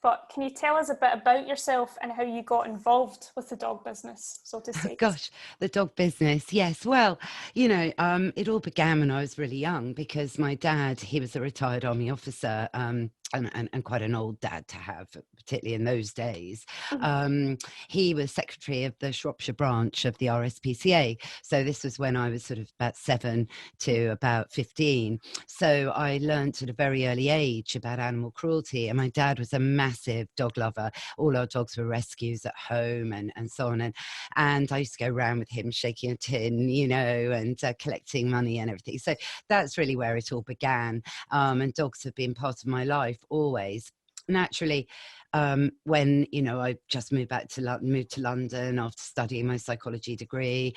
but can you tell us a bit about yourself and how you got involved with the dog business, so to say? Gosh, the dog business. Yes. Well, it all began when I was really young because my dad, he was a retired army officer, and quite an old dad to have, particularly in those days. He was secretary of the Shropshire branch of the RSPCA. So this was when I was sort of about 7 to about 15. So I learned at a very early age about animal cruelty. And my dad was a massive dog lover. All our dogs were rescues at home and so on. And I used to go around with him shaking a tin, and collecting money and everything. So that's really where it all began. And dogs have been part of my life always. Naturally, when I just moved to London after studying my psychology degree,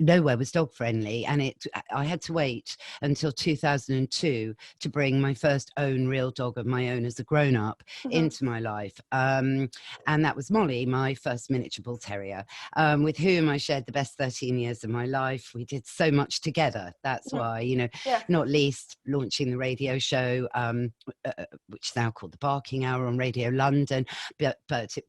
nowhere was dog friendly, and I had to wait until 2002 to bring my first own real dog of my own as a grown-up into my life, and that was Molly, my first miniature bull terrier, with whom I shared the best 13 years of my life. We did so much together. That's why, not least launching the radio show, which is now called the Barking Hour on Radio London, but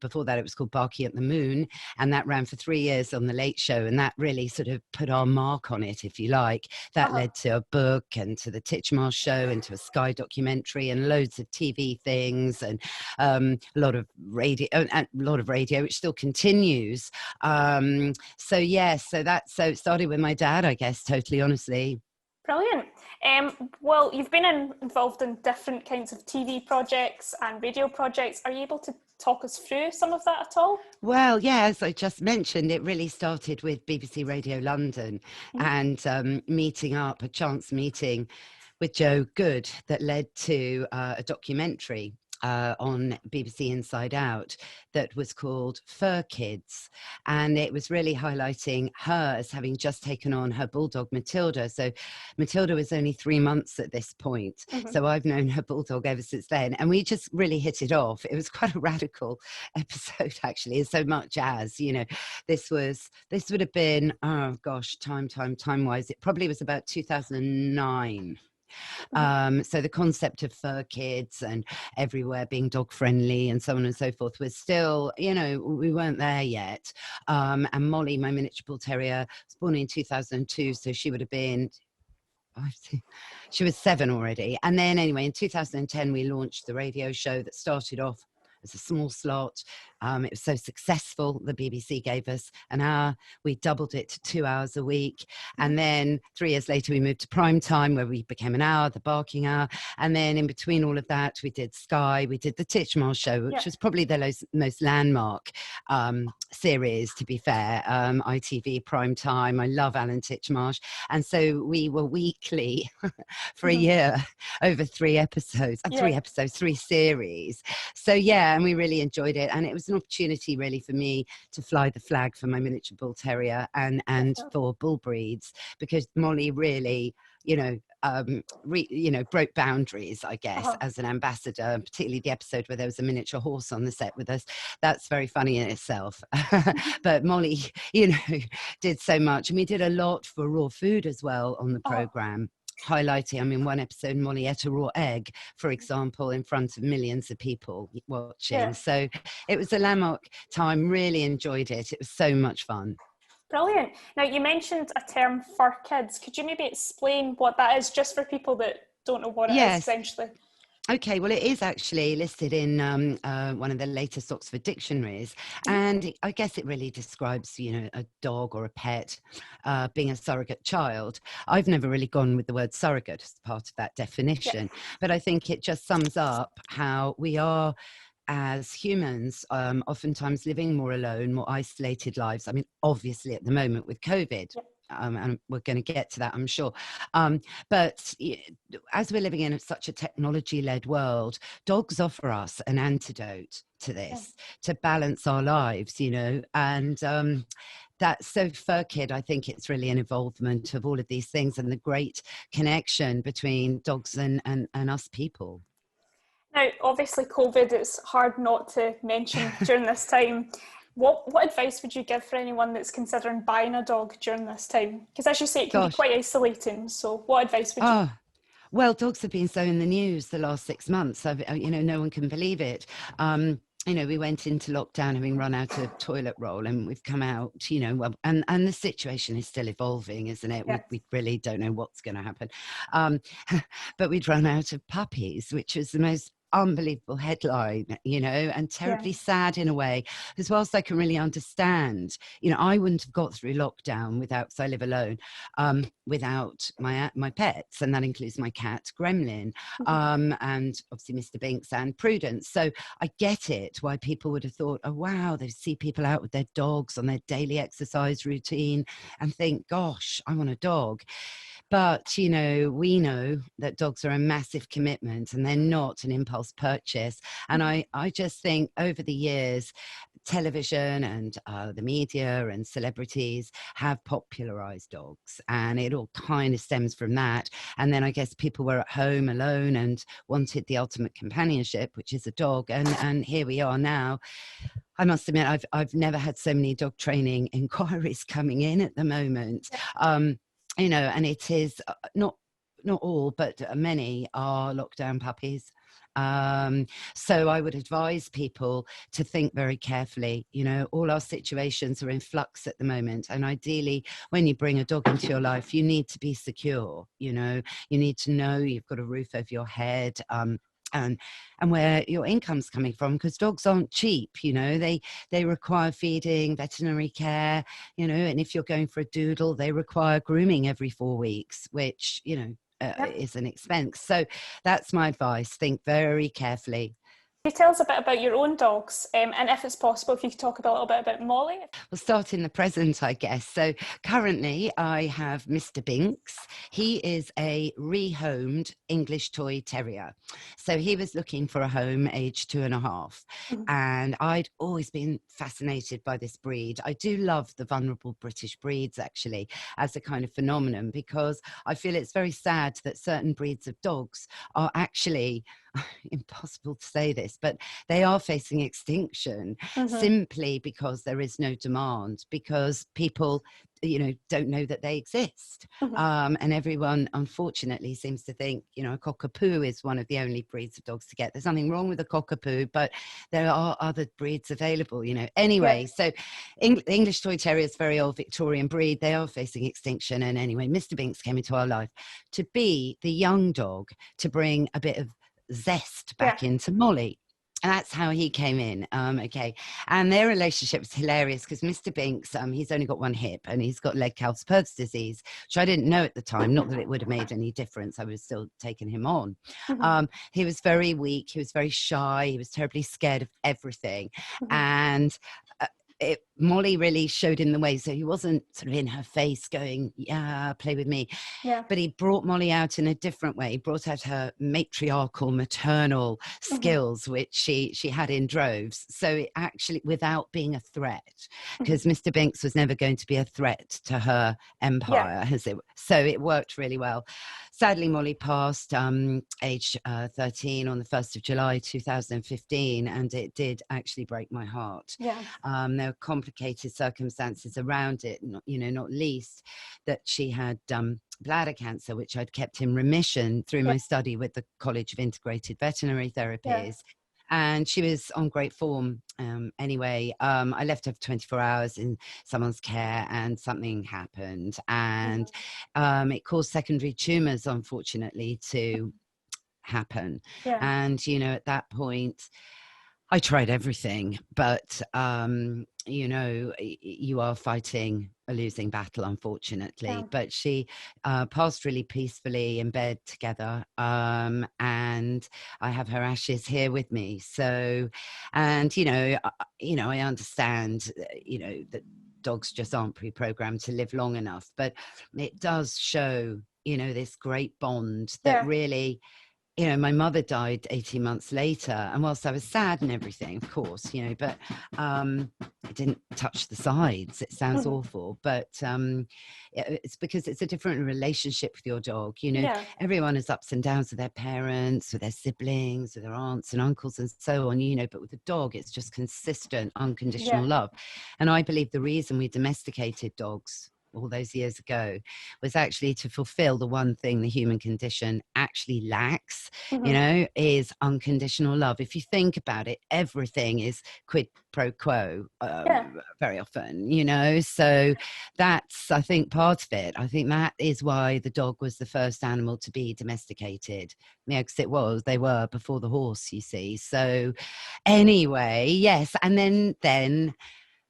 before that it was called Barking at the Moon, and that ran for 3 years on the Late Show, and that really sort of put our mark on it, if you like. That led to a book and to the Titchmarsh show and to a Sky documentary and loads of TV things, and a lot of radio, which still continues. So it started with my dad, I guess, totally honestly. Brilliant. Well, you've been involved in different kinds of TV projects and radio projects. Are you able to talk us through some of that at all? Well, yeah, as I just mentioned, it really started with BBC Radio London and a chance meeting with Joe Good that led to a documentary on BBC Inside Out that was called Fur Kids, and it was really highlighting her as having just taken on her bulldog Matilda. So Matilda was only 3 months at this point, so I've known her bulldog ever since then, and we just really hit it off. It was quite a radical episode, actually, in so much as, this would have been, oh gosh, time wise, it probably was about 2009. So the concept of fur kids and everywhere being dog friendly and so on and so forth was still, we weren't there yet. And Molly, my miniature bull terrier, was born in 2002, so she would have been, she was 7 already. And then anyway, in 2010, we launched the radio show that started off as a small slot. It was so successful, the BBC gave us an hour. We doubled it to 2 hours a week. And then 3 years later, we moved to prime time, where we became an hour, the Barking Hour. And then in between all of that, we did Sky, we did the Titchmarsh show, which was probably the most landmark series, to be fair. ITV prime time. I love Alan Titchmarsh. And so we were weekly for a year over 3 episodes, 3 series. So yeah, and we really enjoyed it. And it was an opportunity really for me to fly the flag for my miniature bull terrier and for bull breeds, because Molly really, broke boundaries, I guess, as an ambassador, and particularly the episode where there was a miniature horse on the set with us. That's very funny in itself. But Molly, did so much. And we did a lot for raw food as well on the programme. Highlighting, one episode, Molly ate a raw egg, for example, in front of millions of people watching. So it was a landmark time, really enjoyed it. It was so much fun. Brilliant. Now, you mentioned a term, fur kids. Could you maybe explain what that is, just for people that don't know what it is, essentially? Okay, well, it is actually listed in one of the latest Oxford dictionaries, and I guess it really describes, a dog or a pet being a surrogate child. I've never really gone with the word surrogate as part of that definition, but I think it just sums up how we are, as humans, oftentimes living more alone, more isolated lives. Obviously at the moment with COVID, and we're going to get to that, I'm sure. But as we're living in such a technology-led world, dogs offer us an antidote to this, to balance our lives, and that's so Fur Kid. I think it's really an involvement of all of these things and the great connection between dogs and us people. Now, obviously, COVID, it's hard not to mention during this time. What advice would you give for anyone that's considering buying a dog during this time? Because as you say, it can be quite isolating. So what advice would you give? Well, dogs have been so in the news the last 6 months. No one can believe it. We went into lockdown having run out of toilet roll, and we've come out, well, and the situation is still evolving, isn't it? Yeah. We really don't know what's going to happen. But we'd run out of puppies, which was the most unbelievable headline, and terribly sad in a way, as whilst I can really understand, I wouldn't have got through lockdown without, because I live alone, without my pets, and that includes my cat Gremlin, and obviously Mr. Binks and Prudence. So I get it why people would have thought, oh wow, they see people out with their dogs on their daily exercise routine and think, gosh, I want a dog. But, we know that dogs are a massive commitment and they're not an impulse purchase. And I just think over the years, television and the media and celebrities have popularized dogs, and it all kind of stems from that. And then I guess people were at home alone and wanted the ultimate companionship, which is a dog. And here we are now. I must admit, I've never had so many dog training inquiries coming in at the moment. And it is not all, but many are lockdown puppies. So I would advise people to think very carefully. All our situations are in flux at the moment, and ideally when you bring a dog into your life, you need to be secure. You need to know you've got a roof over your head, and where your income's coming from, because dogs aren't cheap. They require feeding, veterinary care, and if you're going for a doodle, they require grooming every 4 weeks, which is an expense. So that's my advice. Think very carefully. Can you tell us a bit about your own dogs? And if it's possible, if you could talk a little bit about Molly. We'll start in the present, I guess. So currently I have Mr. Binks. He is a rehomed English toy terrier. So he was looking for a home aged 2.5. And I'd always been fascinated by this breed. I do love the vulnerable British breeds, actually, as a kind of phenomenon, because I feel it's very sad that certain breeds of dogs are actually, impossible to say this, but they are facing extinction simply because there is no demand, because people don't know that they exist. And everyone unfortunately seems to think a cockapoo is one of the only breeds of dogs to get. There's nothing wrong with a cockapoo, but there are other breeds available. Anyway, so English toy terrier is very old Victorian breed. They are facing extinction. And anyway, Mr. Binks came into our life to be the young dog, to bring a bit of zest back into Molly. And that's how he came in. Okay. And their relationship was hilarious because Mr. Binks, he's only got one hip and he's got Legg-Calvé-Perthes disease, which I didn't know at the time. Not that it would have made any difference. I was still taking him on. He was very weak. He was very shy. He was terribly scared of everything. And Molly really showed him the way. So he wasn't sort of in her face going, yeah, play with me. But he brought Molly out in a different way. He brought out her matriarchal, maternal skills, which she had in droves. So it actually, without being a threat, because Mr. Binks was never going to be a threat to her empire. So it worked really well. Sadly, Molly passed age 13 on the 1st of July 2015, and it did actually break my heart. There were complicated circumstances around it, not least that she had bladder cancer, which I'd kept in remission through my study with the College of Integrated Veterinary Therapies. And she was on great form. Anyway, I left her for 24 hours in someone's care and something happened. And it caused secondary tumours, unfortunately, to happen. And, at that point, I tried everything, but, you are fighting a losing battle, unfortunately. But she passed really peacefully in bed together, and I have her ashes here with me. So, and, I understand, that dogs just aren't pre-programmed to live long enough, but it does show, this great bond that really... my mother died 18 months later, and whilst I was sad and everything, of course, but it didn't touch the sides. It sounds awful, but it's because it's a different relationship with your dog. Everyone has ups and downs with their parents, with their siblings, with their aunts and uncles and so on, but with a dog, it's just consistent, unconditional love. And I believe the reason we domesticated dogs all those years ago was actually to fulfill the one thing the human condition actually lacks, you know, is unconditional love. If you think about it, everything is quid pro quo very often, you know. So that's, I think, part of it. I think that is why the dog was the first animal to be domesticated. Yeah, because they were before the horse, you see. So anyway, yes. And then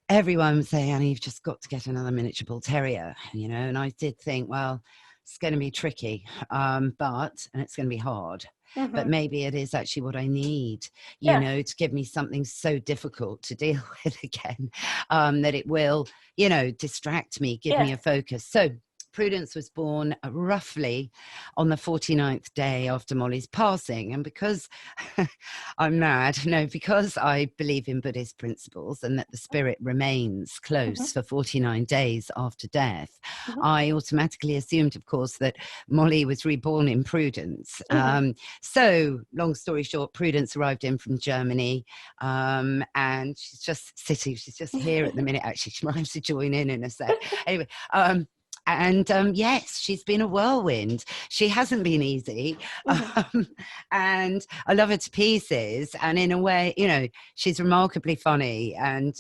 everyone would say, Annie, you've just got to get another miniature bull terrier, you know. And I did think, well, it's going to be tricky, and it's going to be hard. But maybe it is actually what I need, you know, to give me something so difficult to deal with again, that it will, you know, distract me, give me a focus. So Prudence was born roughly on the 49th day after Molly's passing. And because I'm mad, no, because I believe in Buddhist principles and that the spirit remains close for 49 days after death, I automatically assumed, of course, that Molly was reborn in Prudence. So long story short, Prudence arrived in from Germany, and she's just sitting, she's just here at the minute, actually. She might have to join in a sec. Anyway, yes, she's been a whirlwind. She hasn't been easy. And I love her to pieces. And in a way, you know, she's remarkably funny. And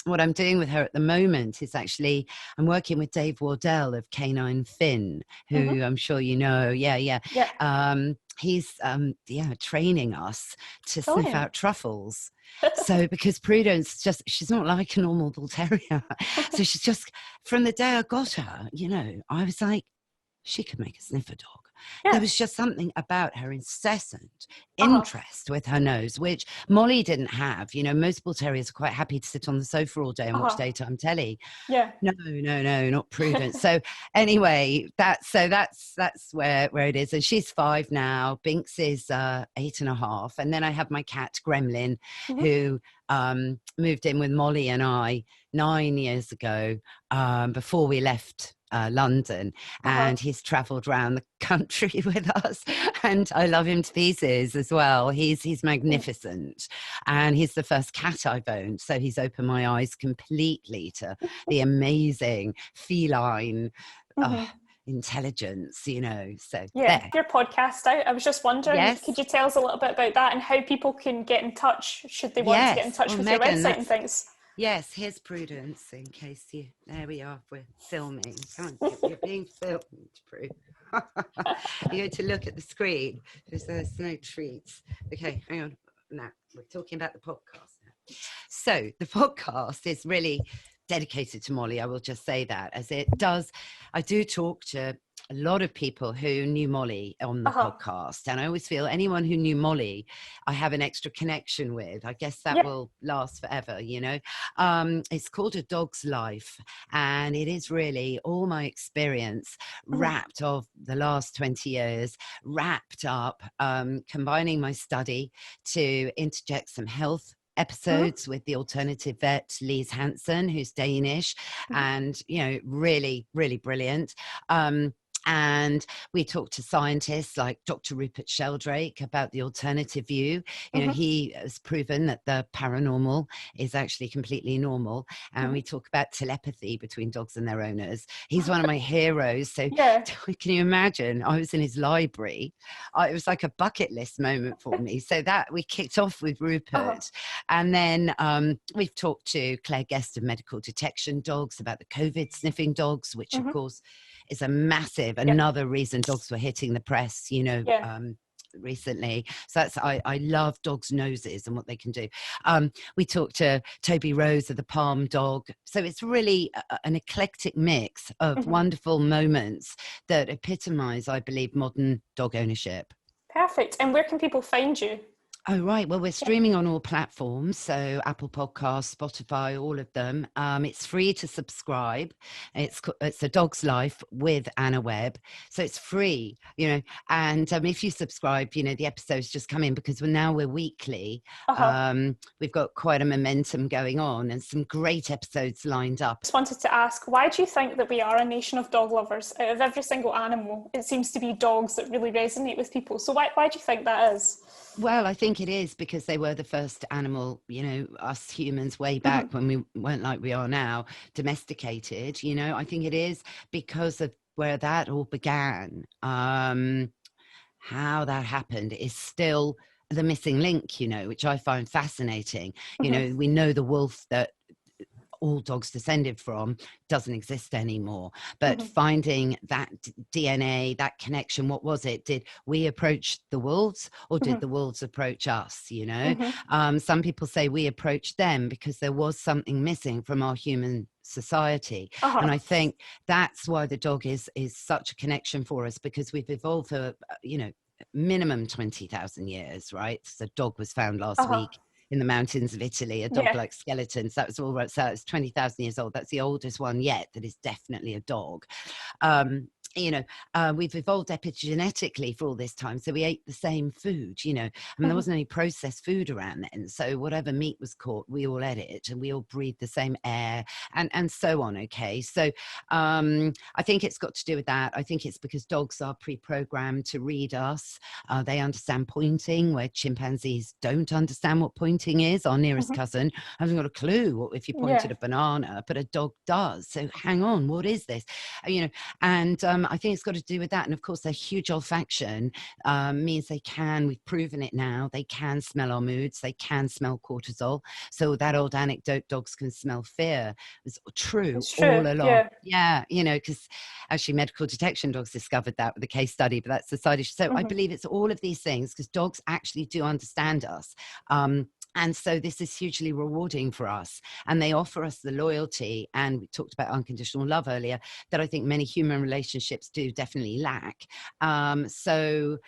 what I'm doing with her at the moment is actually, I'm working with Dave Wardell of Canine Finn, who I'm sure you know. He's training us to sniff out truffles. So because Prudence she's not like a normal bull terrier. So she's just, from the day I got her, you know, I was like, she could make a sniffer dog. There was just something about her incessant interest with her nose, which Molly didn't have. You know, most bull terriers are quite happy to sit on the sofa all day and watch daytime telly. No, not Prudence. So anyway, that's where it is. And she's 5 now. Binks is 8.5. And then I have my cat Gremlin, who moved in with Molly and I 9 years ago, before we left London, and he's traveled around the country with us, and I love him to pieces as well. He's magnificent, and he's the first cat I've owned, so he's opened my eyes completely to the amazing feline intelligence, you know. So your podcast out, I was just wondering, could you tell us a little bit about that and how people can get in touch should they want to get in touch with your website and things? Yes, here's Prudence, in case there we are, we're filming. Come on, you're being filmed, Prue. You're going to look at the screen, because there's no treats. Okay, hang on. Now, we're talking about the podcast now. So the podcast is really dedicated to Molly. I will just say that, as it does. I do talk to a lot of people who knew Molly on the podcast, and I always feel anyone who knew Molly, I have an extra connection with. I guess that will last forever, you know. It's called A Dog's Life, and it is really all my experience wrapped of the last 20 years, wrapped up, combining my study to interject some health episodes with the alternative vet Lise Hansen, who's Danish, and you know, really, really brilliant. And we talked to scientists like Dr. Rupert Sheldrake about the alternative view. You know, he has proven that the paranormal is actually completely normal. And we talk about telepathy between dogs and their owners. He's one of my heroes. So can you imagine? I was in his library. It was like a bucket list moment for me. So that we kicked off with Rupert. And then we've talked to Claire Guest of Medical Detection Dogs about the COVID sniffing dogs, which of course is a massive, another reason dogs were hitting the press, you know, recently. So that's, I love dogs' noses and what they can do. We talked to Toby Rose of the Palm Dog. So it's really an eclectic mix of wonderful moments that epitomize, I believe, modern dog ownership. Perfect. And where can people find you? Oh, right. Well, we're streaming on all platforms. So Apple Podcasts, Spotify, all of them. It's free to subscribe. It's A Dog's Life with Anna Webb. So it's free, you know. And if you subscribe, you know, the episodes just come in because we're weekly. We've got quite a momentum going on and some great episodes lined up. Just wanted to ask, why do you think that we are a nation of dog lovers? Out of every single animal, it seems to be dogs that really resonate with people. So why do you think that is? Well, I think it is because they were the first animal, you know, us humans way Hmm. back when we weren't like we are now, domesticated, you know. I think it is because of where that all began. How that happened is still the missing link, you know, which I find fascinating. You Hmm. know, we know the wolf that all dogs descended from doesn't exist anymore, but Hmm. finding that DNA, that connection, what was it? Did we approach the wolves, or did Hmm. the wolves approach us? You know, Hmm. some people say we approached them because there was something missing from our human society. And Uh-huh. I think that's why the dog is such a connection for us, because we've evolved for, you know, minimum 20,000 years, right? So the dog was found last Uh-huh. week in the mountains of Italy, a dog Yeah. like skeletons. That was all right. So it's 20,000 years old. That's the oldest one yet that is definitely a dog. Um, you know, we've evolved epigenetically for all this time. So we ate the same food, you know. I mean, there Hmm. wasn't any processed food around then. So whatever meat was caught, we all ate it, and we all breathed the same air, and so on. Okay. So I think it's got to do with that. I think it's because dogs are pre-programmed to read us. They understand pointing, where chimpanzees don't understand what pointing is. Our nearest Hmm. cousin hasn't got a clue if you Yeah. pointed a banana, but a dog does. So hang on, what is this? You know, and I think it's got to do with that. And of course, their huge olfaction means we've proven it now, they can smell our moods, they can smell cortisol. So that old anecdote, dogs can smell fear, is true It's true. all along. Yeah. Yeah, you know, because actually medical detection dogs discovered that with a case study, but that's the side issue. So I Hmm. believe it's all of these things because dogs actually do understand us. And so this is hugely rewarding for us. And they offer us the loyalty. And we talked about unconditional love earlier, that I think many human relationships do definitely lack. So,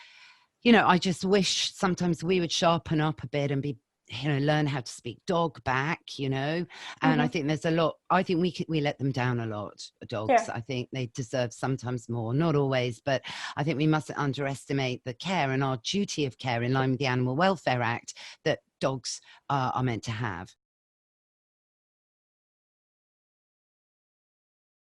you know, I just wish sometimes we would sharpen up a bit and be, you know, learn how to speak dog back, you know. And I Hmm. think there's a lot, I think we let them down a lot, Yeah. dogs. I think they deserve sometimes more, not always, but I think we mustn't underestimate the care and our duty of care in line with the Animal Welfare Act that dogs are meant to have.